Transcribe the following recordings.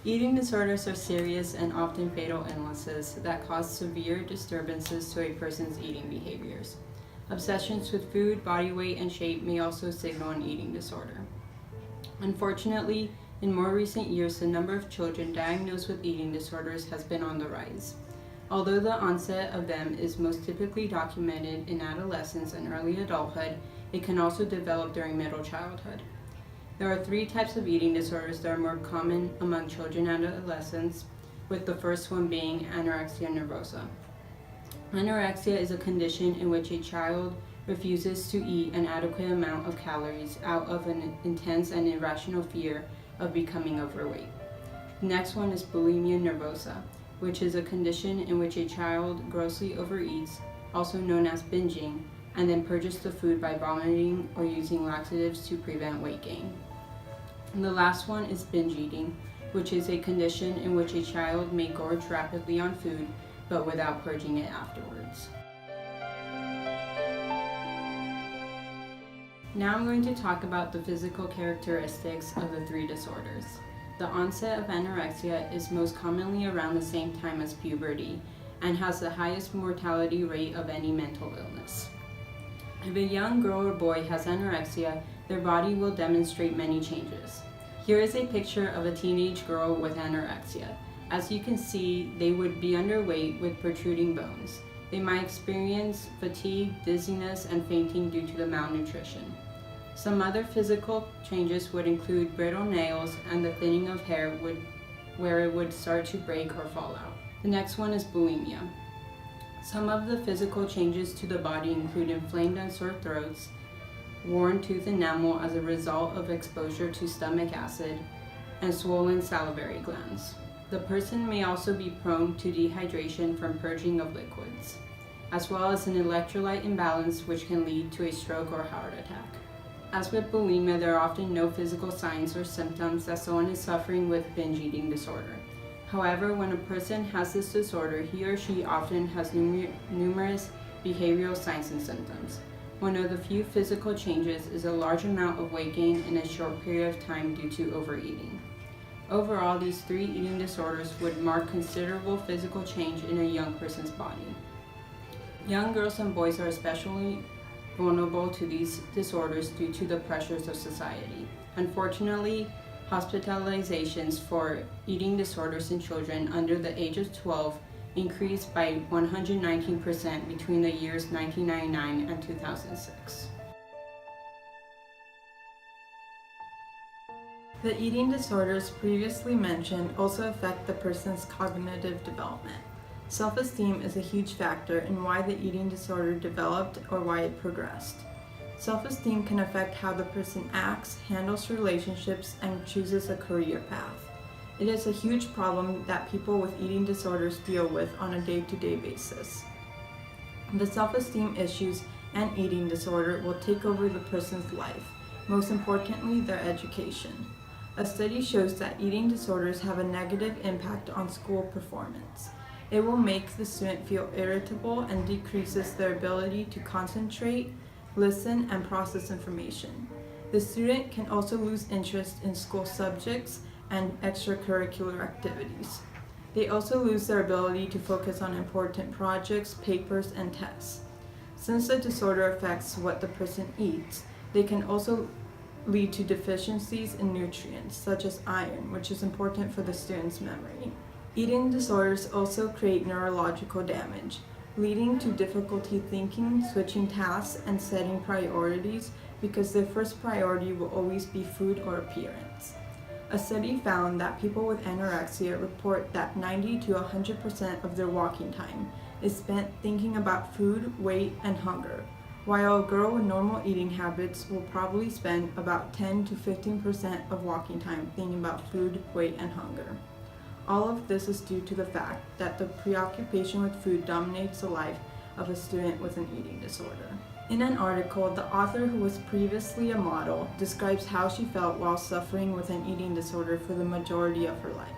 Eating disorders are serious and often fatal illnesses that cause severe disturbances to a person's eating behaviors. Obsessions with food, body weight, and shape may also signal an eating disorder. Unfortunately, in more recent years, the number of children diagnosed with eating disorders has been on the rise. Although the onset of them is most typically documented in adolescence and early adulthood, it can also develop during middle childhood. There are three types of eating disorders that are more common among children and adolescents, with the first one being anorexia nervosa. Anorexia is a condition in which a child refuses to eat an adequate amount of calories out of an intense and irrational fear of becoming overweight. The next one is bulimia nervosa, which is a condition in which a child grossly overeats, also known as binging, and then purges the food by vomiting or using laxatives to prevent weight gain. And the last one is binge eating, which is a condition in which a child may gorge rapidly on food, but without purging it afterwards. Now I'm going to talk about the physical characteristics of the three disorders. The onset of anorexia is most commonly around the same time as puberty and has the highest mortality rate of any mental illness. If a young girl or boy has anorexia, their body will demonstrate many changes. Here is a picture of a teenage girl with anorexia. As you can see, they would be underweight with protruding bones. They might experience fatigue, dizziness, and fainting due to the malnutrition. Some other physical changes would include brittle nails and the thinning of hair where it would start to break or fall out. The next one is bulimia. Some of the physical changes to the body include inflamed and sore throats, worn tooth enamel as a result of exposure to stomach acid, and swollen salivary glands. The person may also be prone to dehydration from purging of liquids, as well as an electrolyte imbalance which can lead to a stroke or heart attack. As with bulimia, there are often no physical signs or symptoms that someone is suffering with binge eating disorder. However, when a person has this disorder, he or she often has numerous behavioral signs and symptoms. One of the few physical changes is a large amount of weight gain in a short period of time due to overeating. Overall, these three eating disorders would mark considerable physical change in a young person's body. Young girls and boys are especially vulnerable to these disorders due to the pressures of society. Unfortunately, hospitalizations for eating disorders in children under the age of 12 increased by 119% between the years 1999 and 2006. The eating disorders previously mentioned also affect the person's cognitive development. Self-esteem is a huge factor in why the eating disorder developed or why it progressed. Self-esteem can affect how the person acts, handles relationships, and chooses a career path. It is a huge problem that people with eating disorders deal with on a day-to-day basis. The self-esteem issues and eating disorder will take over the person's life, most importantly, their education. A study shows that eating disorders have a negative impact on school performance. It will make the student feel irritable and decreases their ability to concentrate, listen, and process information. The student can also lose interest in school subjects and extracurricular activities. They also lose their ability to focus on important projects, papers, and tests. Since the disorder affects what the person eats, they can also lead to deficiencies in nutrients, such as iron, which is important for the student's memory. Eating disorders also create neurological damage, leading to difficulty thinking, switching tasks, and setting priorities because their first priority will always be food or appearance. A study found that people with anorexia report that 90 to 100% of their walking time is spent thinking about food, weight, and hunger, while a girl with normal eating habits will probably spend about 10 to 15% of walking time thinking about food, weight, and hunger. All of this is due to the fact that the preoccupation with food dominates the life of a student with an eating disorder. In an article, the author, who was previously a model, describes how she felt while suffering with an eating disorder for the majority of her life.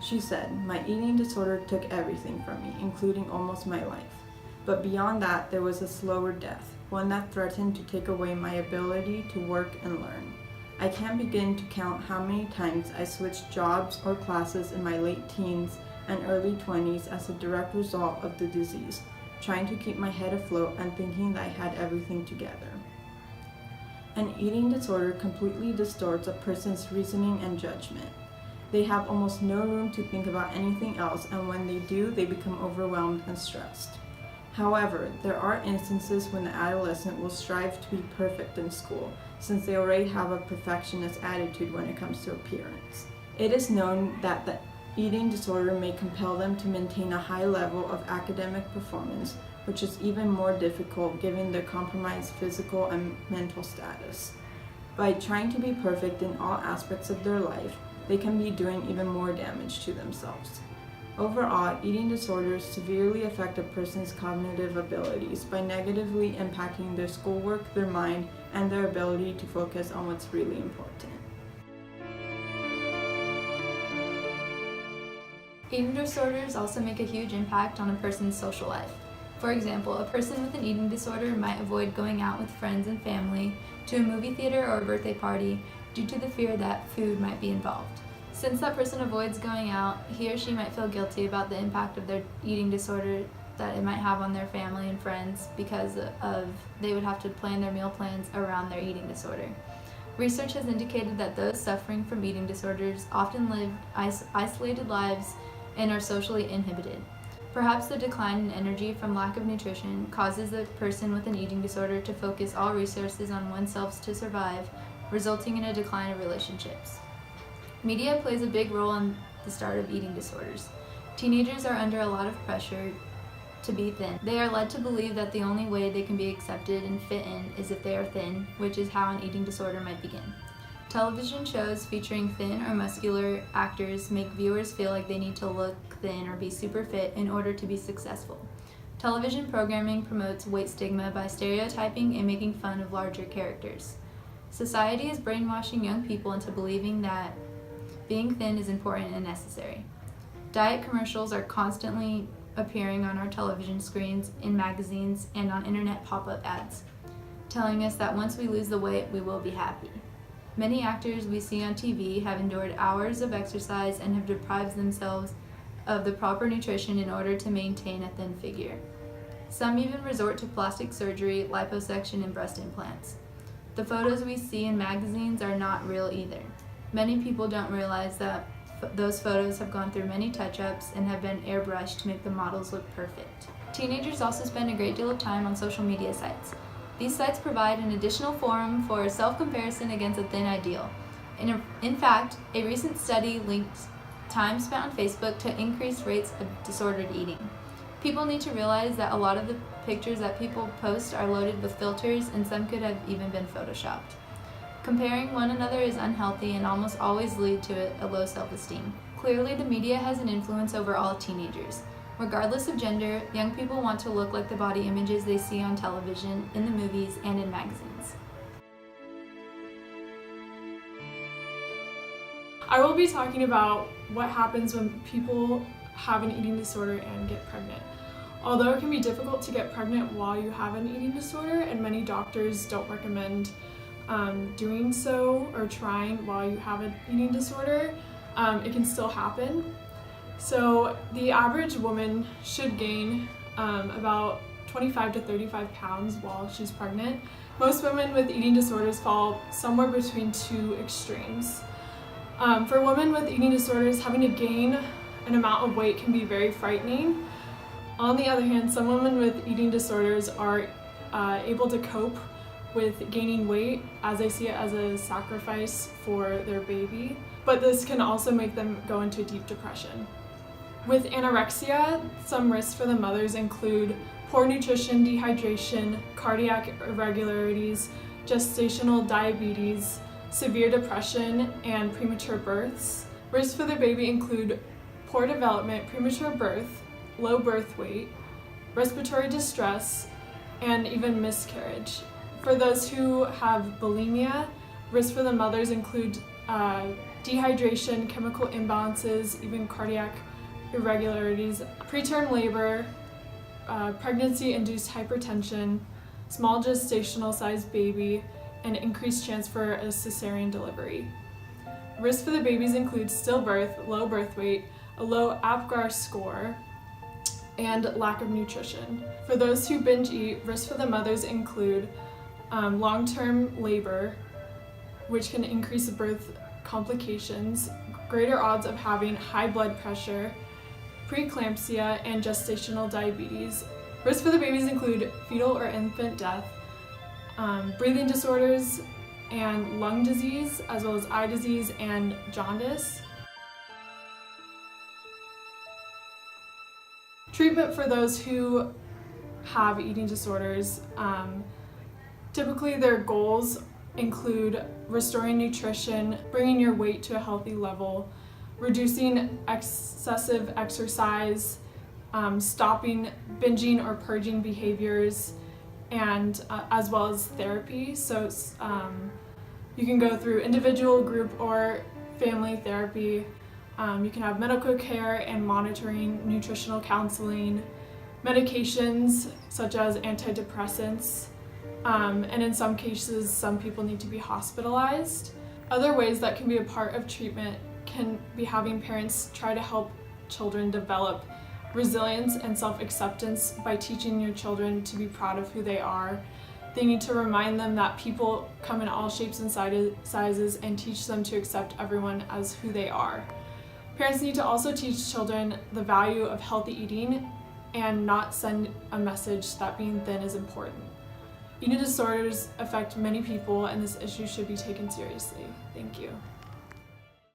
She said, "My eating disorder took everything from me, including almost my life. But beyond that, there was a slower death, one that threatened to take away my ability to work and learn. I can't begin to count how many times I switched jobs or classes in my late teens and early 20s as a direct result of the disease, trying to keep my head afloat and thinking that I had everything together. An eating disorder completely distorts a person's reasoning and judgment. They have almost no room to think about anything else, and when they do, they become overwhelmed and stressed. However, there are instances when the adolescent will strive to be perfect in school, since they already have a perfectionist attitude when it comes to appearance. It is known that the eating disorder may compel them to maintain a high level of academic performance, which is even more difficult given their compromised physical and mental status. By trying to be perfect in all aspects of their life, they can be doing even more damage to themselves. Overall, eating disorders severely affect a person's cognitive abilities by negatively impacting their schoolwork, their mind, and their ability to focus on what's really important. Eating disorders also make a huge impact on a person's social life. For example, a person with an eating disorder might avoid going out with friends and family to a movie theater or a birthday party due to the fear that food might be involved. Since that person avoids going out, he or she might feel guilty about the impact of their eating disorder that it might have on their family and friends because of they would have to plan their meal plans around their eating disorder. Research has indicated that those suffering from eating disorders often live isolated lives and are socially inhibited. Perhaps the decline in energy from lack of nutrition causes the person with an eating disorder to focus all resources on oneself to survive, resulting in a decline of relationships. Media plays a big role in the start of eating disorders. Teenagers are under a lot of pressure to be thin. They are led to believe that the only way they can be accepted and fit in is if they are thin, which is how an eating disorder might begin. Television shows featuring thin or muscular actors make viewers feel like they need to look thin or be super fit in order to be successful. Television programming promotes weight stigma by stereotyping and making fun of larger characters. Society is brainwashing young people into believing that being thin is important and necessary. Diet commercials are constantly appearing on our television screens, in magazines, and on internet pop-up ads, telling us that once we lose the weight, we will be happy. Many actors we see on TV have endured hours of exercise and have deprived themselves of the proper nutrition in order to maintain a thin figure. Some even resort to plastic surgery, liposuction, and breast implants. The photos we see in magazines are not real either. Many people don't realize that those photos have gone through many touch-ups and have been airbrushed to make the models look perfect. Teenagers also spend a great deal of time on social media sites. These sites provide an additional forum for self-comparison against a thin ideal. In fact, a recent study linked time spent on Facebook to increased rates of disordered eating. People need to realize that a lot of the pictures that people post are loaded with filters, and some could have even been photoshopped. Comparing one another is unhealthy and almost always lead to a low self-esteem. Clearly, the media has an influence over all teenagers. Regardless of gender, young people want to look like the body images they see on television, in the movies, and in magazines. I will be talking about what happens when people have an eating disorder and get pregnant. Although it can be difficult to get pregnant while you have an eating disorder, and many doctors don't recommend doing so or trying while you have an eating disorder, it can still happen. So the average woman should gain about 25 to 35 pounds while she's pregnant. Most women with eating disorders fall somewhere between two extremes. For women with eating disorders, having to gain an amount of weight can be very frightening. On the other hand, some women with eating disorders are able to cope with gaining weight as they see it as a sacrifice for their baby, but this can also make them go into deep depression. With anorexia, some risks for the mothers include poor nutrition, dehydration, cardiac irregularities, gestational diabetes, severe depression, and premature births. Risks for the baby include poor development, premature birth, low birth weight, respiratory distress, and even miscarriage. For those who have bulimia, risks for the mothers include dehydration, chemical imbalances, even cardiac irregularities, preterm labor, pregnancy-induced hypertension, small gestational sized baby, and increased chance for a cesarean delivery. Risks for the babies include stillbirth, low birth weight, a low APGAR score, and lack of nutrition. For those who binge eat, risks for the mothers include long-term labor, which can increase birth complications, greater odds of having high blood pressure, preeclampsia, and gestational diabetes. Risks for the babies include fetal or infant death, breathing disorders, and lung disease, as well as eye disease and jaundice. Treatment for those who have eating disorders, typically their goals include restoring nutrition, bringing your weight to a healthy level, reducing excessive exercise, stopping binging or purging behaviors, and as well as therapy. So you can go through individual, group, or family therapy. You can have medical care and monitoring, nutritional counseling, medications such as antidepressants, and in some cases, some people need to be hospitalized. Other ways that can be a part of treatment can be having parents try to help children develop resilience and self-acceptance by teaching your children to be proud of who they are. They need to remind them that people come in all shapes and sizes and teach them to accept everyone as who they are. Parents need to also teach children the value of healthy eating and not send a message that being thin is important. Eating disorders affect many people, and this issue should be taken seriously. Thank you.